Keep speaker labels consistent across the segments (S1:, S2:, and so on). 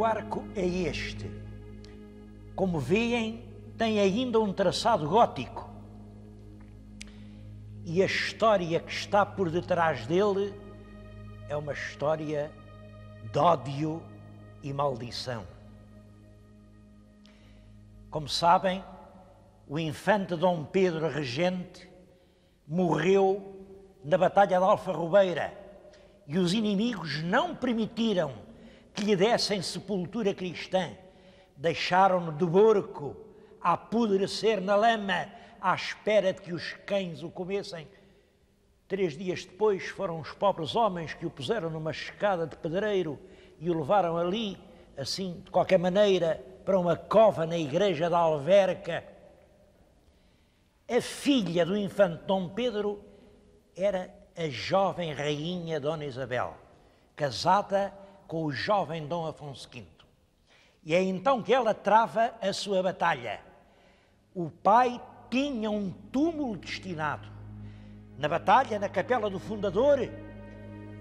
S1: O arco é este. Como veem, tem ainda um traçado gótico. E a história que está por detrás dele é uma história de ódio e maldição. Como sabem, o infante Dom Pedro Regente morreu na Batalha de Alfarrobeira e os inimigos não permitiram que lhe dessem sepultura cristã. Deixaram-no de borco a apodrecer na lama à espera de que os cães o comessem. 3 dias depois foram os pobres homens que o puseram numa escada de pedreiro e o levaram ali, assim, de qualquer maneira, para uma cova na igreja da Alverca. A filha do infante Dom Pedro era a jovem rainha Dona Isabel, casada com o jovem Dom Afonso V. E é então que ela trava a sua batalha. O pai tinha um túmulo destinado. Na batalha, na capela do fundador,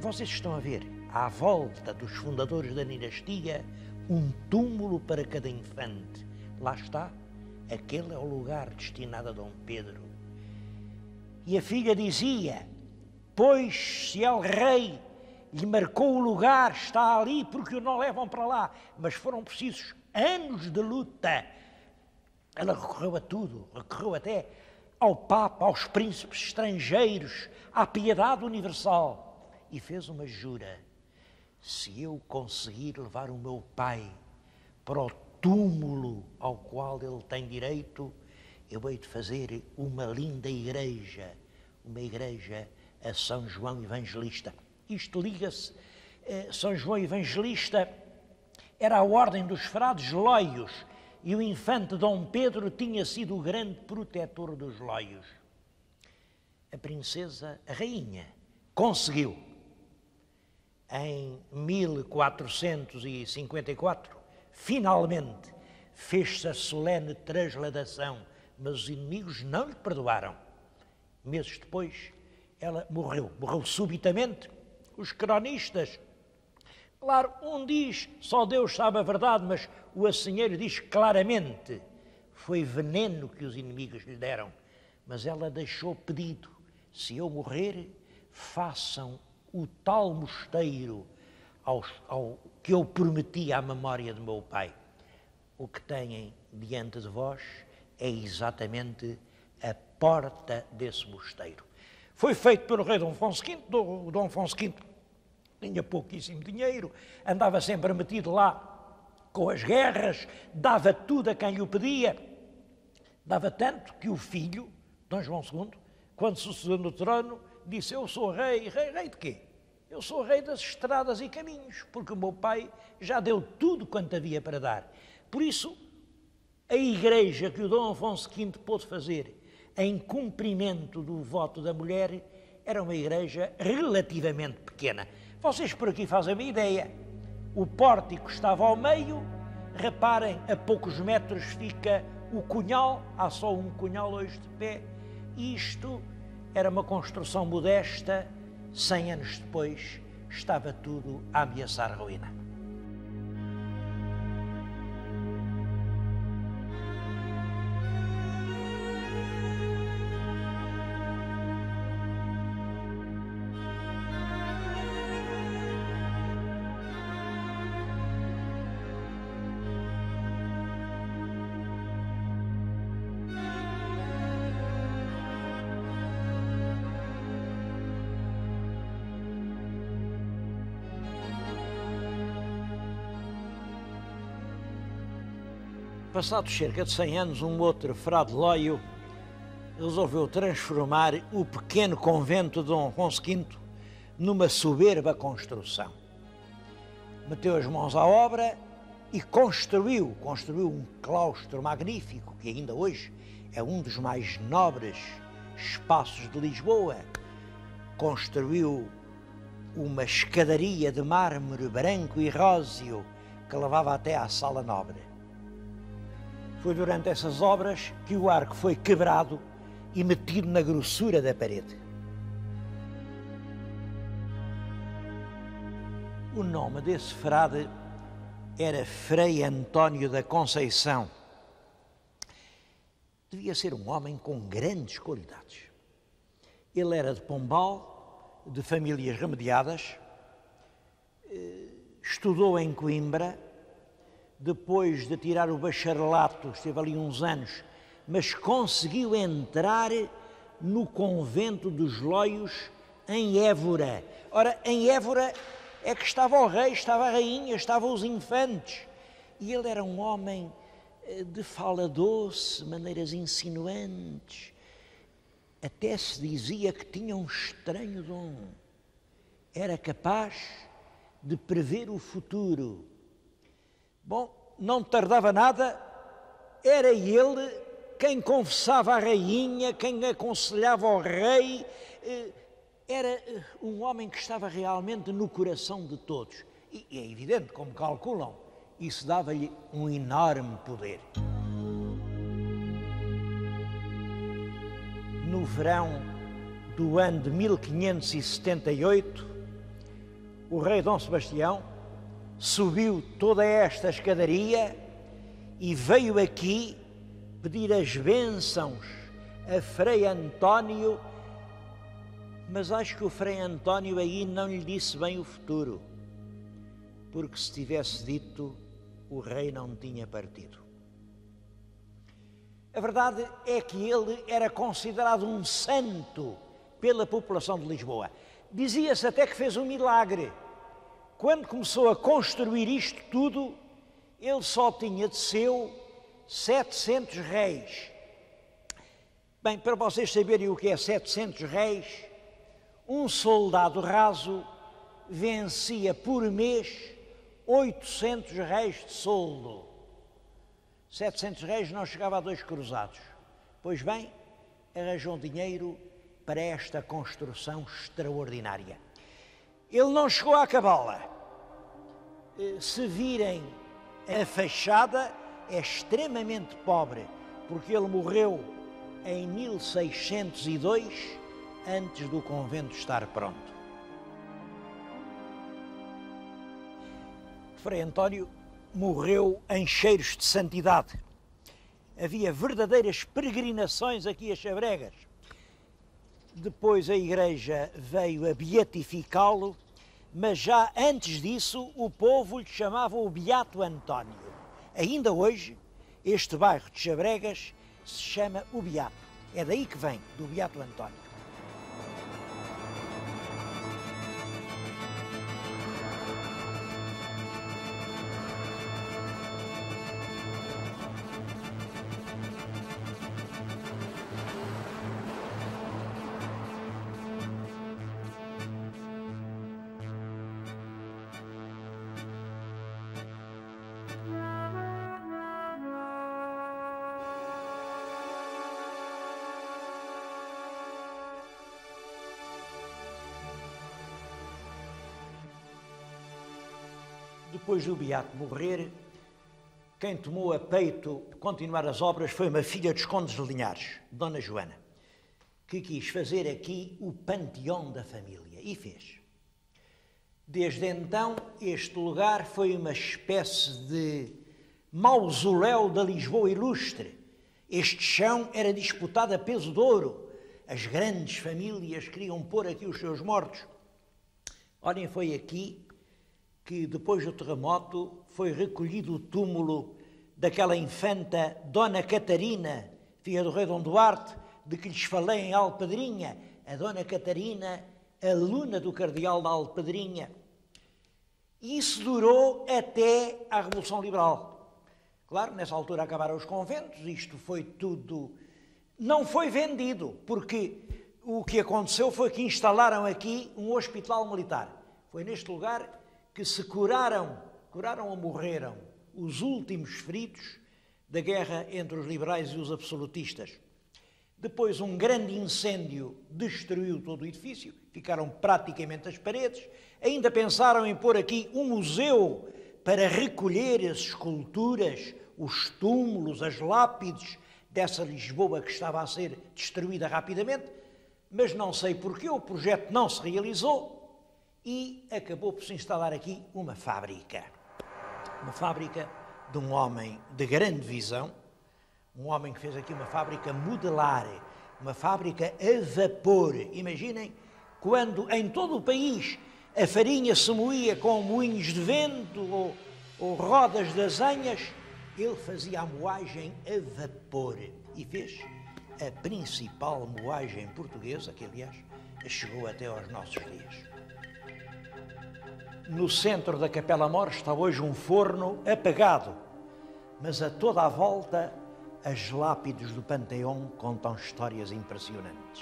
S1: vocês estão a ver, à volta dos fundadores da dinastia, um túmulo para cada infante. Lá está, aquele é o lugar destinado a Dom Pedro. E a filha dizia: pois se el rei lhe marcou o lugar, está ali, porque o não levam para lá. Mas foram precisos anos de luta. Ela recorreu a tudo, recorreu até ao Papa, aos príncipes estrangeiros, à piedade universal. E fez uma jura: se eu conseguir levar o meu pai para o túmulo ao qual ele tem direito, eu hei de fazer uma linda igreja, uma igreja a São João Evangelista. Isto liga-se, São João Evangelista era a ordem dos frades loios e o infante Dom Pedro tinha sido o grande protetor dos loios. A princesa, a rainha, conseguiu, em 1454, finalmente fez-se a solene transladação, mas os inimigos não lhe perdoaram. Meses depois, ela morreu subitamente. Os cronistas, claro, um diz, só Deus sabe a verdade, mas o assenheiro diz claramente, foi veneno que os inimigos lhe deram. Mas ela deixou pedido: se eu morrer, façam o tal mosteiro ao que eu prometi à memória do meu pai. O que têm diante de vós é exatamente a porta desse mosteiro. Foi feito pelo rei Dom Afonso V. Dom Afonso V tinha pouquíssimo dinheiro, andava sempre metido lá com as guerras, dava tudo a quem lhe pedia. Dava tanto que o filho, Dom João II, quando sucedeu no trono, disse: eu sou rei. Rei de quê? Eu sou rei das estradas e caminhos, porque o meu pai já deu tudo quanto havia para dar. Por isso, a igreja que o Dom Afonso V pôde fazer em cumprimento do voto da mulher era uma igreja relativamente pequena. Vocês por aqui fazem uma ideia. O pórtico estava ao meio, reparem, a poucos metros fica o cunhal, há só um cunhal hoje de pé. Isto era uma construção modesta, 100 anos depois estava tudo a ameaçar ruína. Passados cerca de 100 anos, um outro frade loio resolveu transformar o pequeno convento de Dom Afonso V numa soberba construção. Meteu as mãos à obra e construiu um claustro magnífico, que ainda hoje é um dos mais nobres espaços de Lisboa. Construiu uma escadaria de mármore branco e róseo que levava até à sala nobre. Foi durante essas obras que o arco foi quebrado e metido na grossura da parede. O nome desse frade era Frei António da Conceição. Devia ser um homem com grandes qualidades. Ele era de Pombal, de famílias remediadas, estudou em Coimbra, depois de tirar o bacharelato, esteve ali uns anos, mas conseguiu entrar no convento dos Loios, em Évora. Ora, em Évora é que estava o rei, estava a rainha, estavam os infantes. E ele era um homem de fala doce, maneiras insinuantes. Até se dizia que tinha um estranho dom. Era capaz de prever o futuro. Bom, não tardava nada, era ele quem confessava a rainha, quem aconselhava o rei. Era um homem que estava realmente no coração de todos. E é evidente, como calculam, isso dava-lhe um enorme poder. No verão do ano de 1578, o rei Dom Sebastião subiu toda esta escadaria e veio aqui pedir as bênçãos a Frei António, mas acho que o Frei António aí não lhe disse bem o futuro, porque se tivesse dito, o rei não tinha partido. A verdade é que ele era considerado um santo pela população de Lisboa. Dizia-se até que fez um milagre. Quando começou a construir isto tudo, ele só tinha de seu 700 réis. Bem, para vocês saberem o que é 700 réis, um soldado raso vencia por mês 800 réis de soldo. 700 réis não chegava a 2 cruzados. Pois bem, arranjou dinheiro para esta construção extraordinária. Ele não chegou a acabá-la. Se virem a fachada, é extremamente pobre, porque ele morreu em 1602, antes do convento estar pronto. Frei António morreu em cheiros de santidade. Havia verdadeiras peregrinações aqui a Chabregas. Depois a Igreja veio a beatificá-lo, mas já antes disso o povo lhe chamava o Beato António. Ainda hoje, este bairro de Chabregas se chama o Beato. É daí que vem, do Beato António. Depois do Beato morrer, quem tomou a peito continuar as obras foi uma filha dos condes de Linhares, Dona Joana, que quis fazer aqui o panteão da família, e fez. Desde então, este lugar foi uma espécie de mausoléu da Lisboa ilustre. Este chão era disputado a peso de ouro. As grandes famílias queriam pôr aqui os seus mortos. Olhem, foi aqui que depois do terremoto foi recolhido o túmulo daquela infanta Dona Catarina, filha do rei Dom Duarte, de que lhes falei em Alpedrinha, a Dona Catarina, aluna do cardeal da Alpedrinha. E isso durou até à Revolução Liberal. Claro, nessa altura acabaram os conventos, isto foi tudo... Não foi vendido, porque o que aconteceu foi que instalaram aqui um hospital militar. Foi neste lugar que se curaram ou morreram os últimos feridos da guerra entre os liberais e os absolutistas. Depois um grande incêndio destruiu todo o edifício, ficaram praticamente as paredes. Ainda pensaram em pôr aqui um museu para recolher as esculturas, os túmulos, as lápides dessa Lisboa que estava a ser destruída rapidamente, mas não sei porquê, o projeto não se realizou e acabou por se instalar aqui uma fábrica. Uma fábrica de um homem de grande visão, um homem que fez aqui uma fábrica modular, uma fábrica a vapor. Imaginem, quando em todo o país a farinha se moía com moinhos de vento ou rodas de azenhas, ele fazia a moagem a vapor e fez a principal moagem portuguesa, que aliás chegou até aos nossos dias. No centro da Capela Mor está hoje um forno apagado, mas a toda a volta as lápides do Panteão contam histórias impressionantes.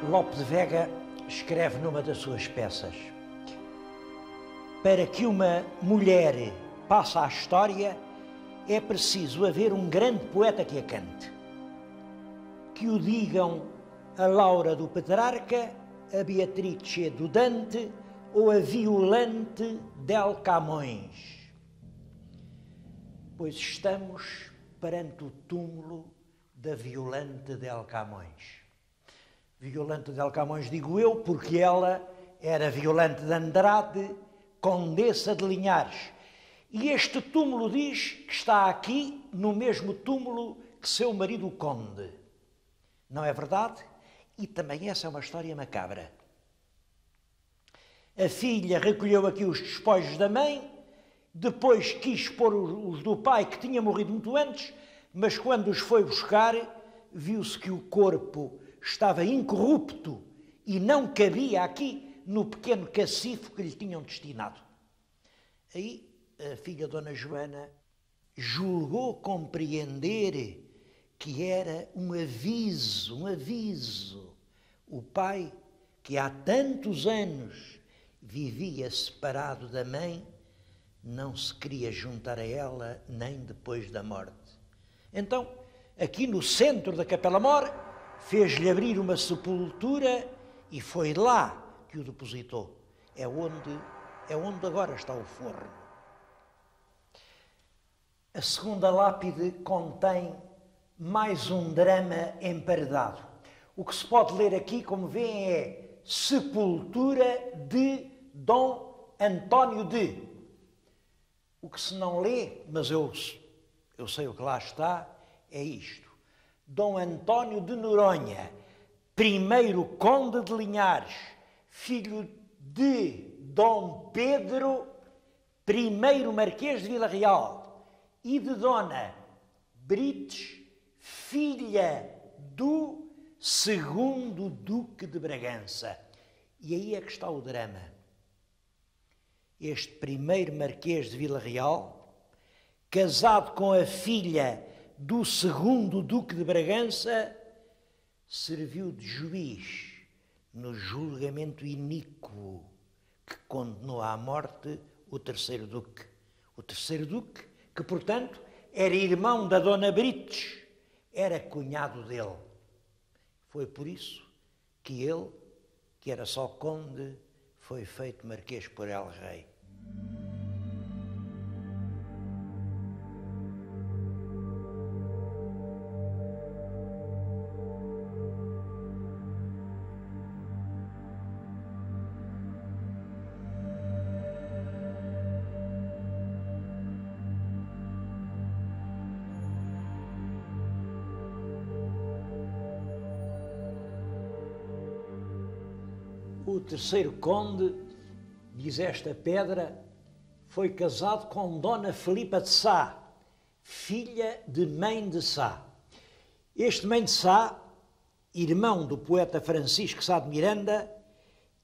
S1: Lope de Vega escreve numa das suas peças: para que uma mulher passe à história, é preciso haver um grande poeta que a cante. Que o digam a Laura do Petrarca, a Beatrice do Dante ou a Violante del Camões. Pois estamos perante o túmulo da Violante del Camões. Violante del Camões, digo eu, porque ela era Violante de Andrade, condessa de Linhares. E este túmulo diz que está aqui no mesmo túmulo que seu marido o conde. Não é verdade? E também essa é uma história macabra. A filha recolheu aqui os despojos da mãe, depois quis pôr os do pai, que tinha morrido muito antes, mas quando os foi buscar, viu-se que o corpo estava incorrupto e não cabia aqui no pequeno cacifo que lhe tinham destinado. Aí a filha Dona Joana julgou compreender que era um aviso. O pai, que há tantos anos vivia separado da mãe, não se queria juntar a ela nem depois da morte. Então, aqui no centro da Capela Mor, fez-lhe abrir uma sepultura e foi lá que o depositou. É onde agora está o forno. A segunda lápide contém mais um drama emparedado. O que se pode ler aqui, como veem, é Sepultura de Dom António de. O que se não lê, mas eu sei o que lá está, é isto. Dom António de Noronha, primeiro conde de Linhares, filho de Dom Pedro, primeiro marquês de Vila Real, e de Dona Brites, filha do segundo Duque de Bragança. E aí é que está o drama. Este primeiro marquês de Vila Real, casado com a filha do segundo Duque de Bragança, serviu de juiz no julgamento iníquo que condenou à morte o terceiro Duque. O terceiro Duque, que, portanto, era irmão da Dona Brites, era cunhado dele. Foi por isso que ele, que era só conde, foi feito marquês por El Rei. O terceiro conde, diz esta pedra, foi casado com Dona Filipa de Sá, filha de Mãe de Sá. Este Mãe de Sá, irmão do poeta Francisco Sá de Miranda,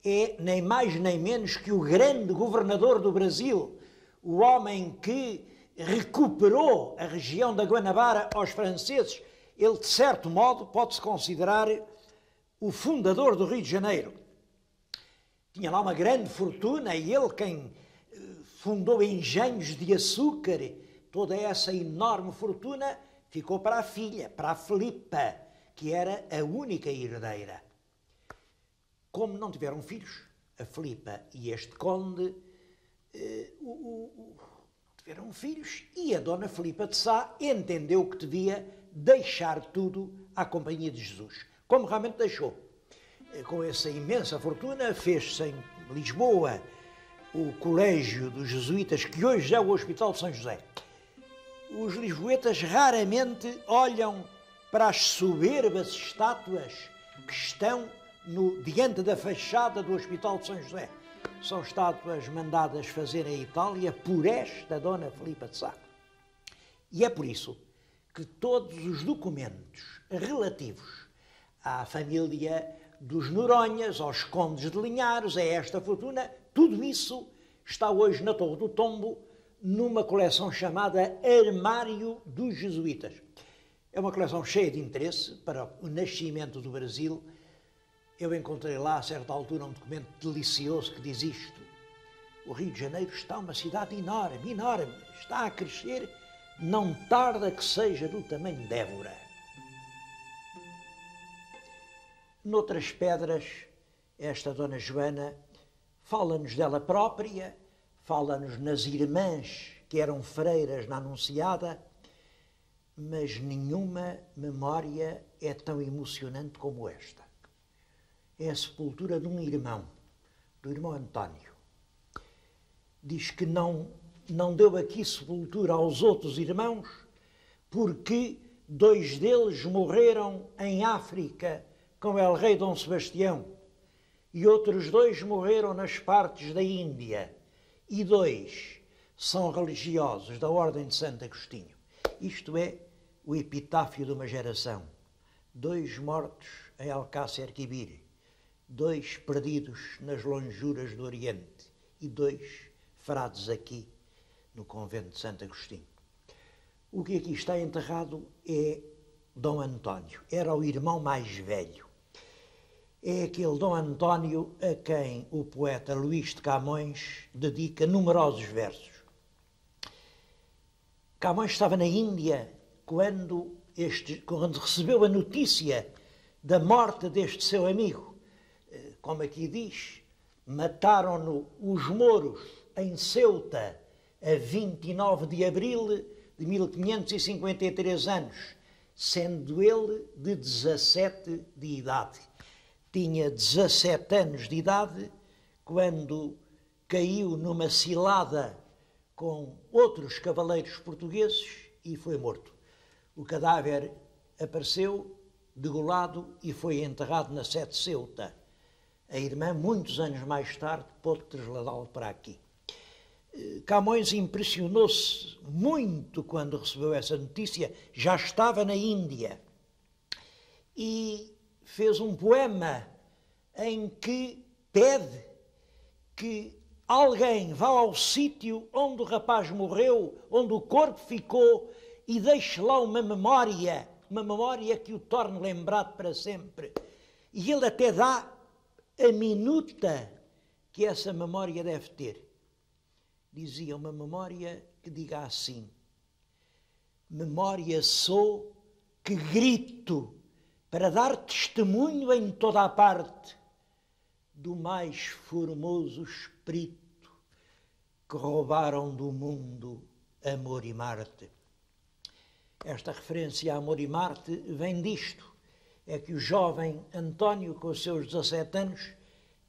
S1: é nem mais nem menos que o grande governador do Brasil, o homem que recuperou a região da Guanabara aos franceses. Ele, de certo modo, pode-se considerar o fundador do Rio de Janeiro. Tinha lá uma grande fortuna e ele quem fundou engenhos de açúcar. Toda essa enorme fortuna ficou para a filha, para a Filipa, que era a única herdeira. Como não tiveram filhos, a Filipa e este conde tiveram filhos e a dona Filipa de Sá entendeu que devia deixar tudo à companhia de Jesus, como realmente deixou. Com essa imensa fortuna, fez-se em Lisboa o Colégio dos Jesuítas, que hoje é o Hospital de São José. Os lisboetas raramente olham para as soberbas estátuas que estão diante da fachada do Hospital de São José. São estátuas mandadas fazer em Itália por esta dona Filipa de Sá. E é por isso que todos os documentos relativos à família dos Noronhas, aos condes de Linhares, a esta fortuna, tudo isso está hoje na Torre do Tombo, numa coleção chamada Armário dos Jesuítas. É uma coleção cheia de interesse para o nascimento do Brasil. Eu encontrei lá, a certa altura, um documento delicioso que diz isto: o Rio de Janeiro está uma cidade enorme, enorme, está a crescer, não tarda que seja do tamanho de Évora. Noutras pedras, esta Dona Joana fala-nos dela própria, fala-nos nas irmãs que eram freiras na Anunciada, mas nenhuma memória é tão emocionante como esta. É a sepultura de um irmão, do irmão António. Diz que não deu aqui sepultura aos outros irmãos porque 2 deles morreram em África com El Rei Dom Sebastião e outros 2 morreram nas partes da Índia e 2 são religiosos da Ordem de Santo Agostinho. Isto é o epitáfio de uma geração. 2 mortos em Alcácer Quibir, 2 perdidos nas lonjuras do Oriente e 2 frades aqui no convento de Santo Agostinho. O que aqui está enterrado é Dom António. Era o irmão mais velho. É aquele Dom António a quem o poeta Luís de Camões dedica numerosos versos. Camões estava na Índia quando recebeu a notícia da morte deste seu amigo. Como aqui diz, mataram-no os mouros em Ceuta a 29 de abril de 1553 anos, sendo ele de 17 de idade. Tinha 17 anos de idade quando caiu numa cilada com outros cavaleiros portugueses e foi morto. O cadáver apareceu degolado e foi enterrado na sede de Ceuta. A irmã, muitos anos mais tarde, pôde trasladá-lo para aqui. Camões impressionou-se muito quando recebeu essa notícia, já estava na Índia, e fez um poema em que pede que alguém vá ao sítio onde o rapaz morreu, onde o corpo ficou, e deixe lá uma memória que o torne lembrado para sempre. E ele até dá a minuta que essa memória deve ter. Dizia uma memória que diga assim: memória sou que grito para dar testemunho em toda a parte do mais formoso espírito que roubaram do mundo amor e Marte. Esta referência a amor e Marte vem disto, é que o jovem António, com os seus 17 anos,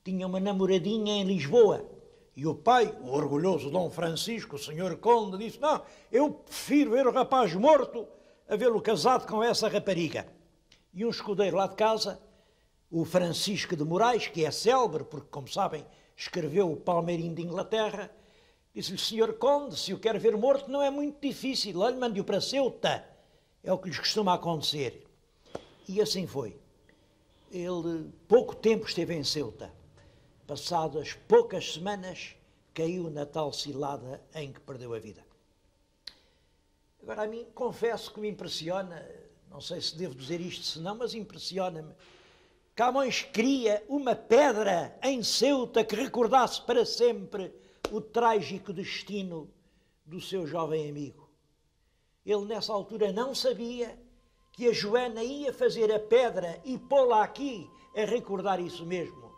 S1: tinha uma namoradinha em Lisboa. E o pai, o orgulhoso Dom Francisco, o senhor conde, disse: não, eu prefiro ver o rapaz morto a vê-lo casado com essa rapariga. E um escudeiro lá de casa, o Francisco de Moraes, que é célebre, porque, como sabem, escreveu o Palmeirinho de Inglaterra, disse-lhe: senhor conde, se o quer ver morto não é muito difícil, olhe, mande-o para Ceuta, é o que lhes costuma acontecer. E assim foi. Ele pouco tempo esteve em Ceuta. Passadas poucas semanas, caiu na tal cilada em que perdeu a vida. Agora, a mim, confesso que me impressiona, não sei se devo dizer isto, se não, mas impressiona-me. Camões cria uma pedra em Ceuta que recordasse para sempre o trágico destino do seu jovem amigo. Ele, nessa altura, não sabia que a Joana ia fazer a pedra e pô-la aqui a recordar isso mesmo.